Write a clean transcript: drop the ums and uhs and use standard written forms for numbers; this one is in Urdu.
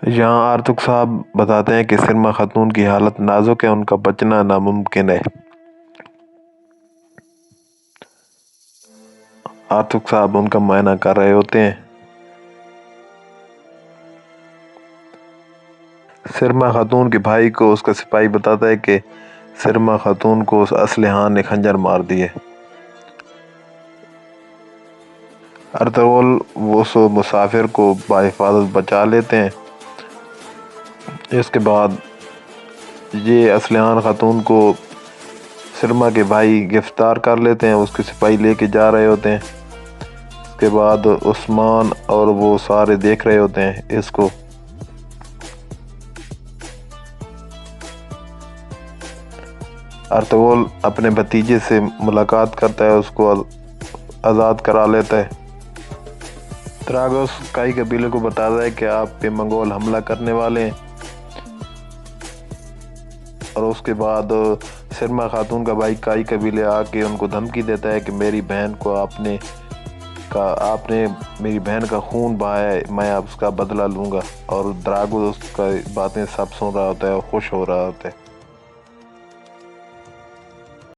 یہاں آرتک صاحب بتاتے ہیں کہ سرما خاتون کی حالت نازک ہے، ان کا بچنا ناممکن ہے۔ آرتک صاحب ان کا معائنہ کر رہے ہوتے ہیں۔ سرما خاتون کے بھائی کو اس کا سپاہی بتاتا ہے کہ سرما خاتون کو اس اسلحان نے خنجر مار دیے۔ ارطغرل اس مسافر کو بحفاظت بچا لیتے ہیں۔ اس کے بعد یہ اسلحان خاتون کو سرما کے بھائی گرفتار کر لیتے ہیں، اس کے سپاہی لے کے جا رہے ہوتے ہیں۔ اس کے بعد عثمان اور وہ سارے دیکھ رہے ہوتے ہیں اس کو۔ ارطغرل اپنے بھتیجے سے ملاقات کرتا ہے، اس کو آزاد کرا لیتا ہے۔ دراگوس کائی قبیلے کو بتاتا ہے کہ آپ پہ منگول حملہ کرنے والے ہیں، اور اس کے بعد سرما خاتون کا بھائی کائی قبیلے آ کے ان کو دھمکی دیتا ہے کہ میری بہن کو آپ نے میری بہن کا خون بہایا ہے، میں اب اس کا بدلہ لوں گا۔ اور دراگوس کا باتیں سب سن رہا ہوتا ہے اور خوش ہو رہا ہوتا ہے۔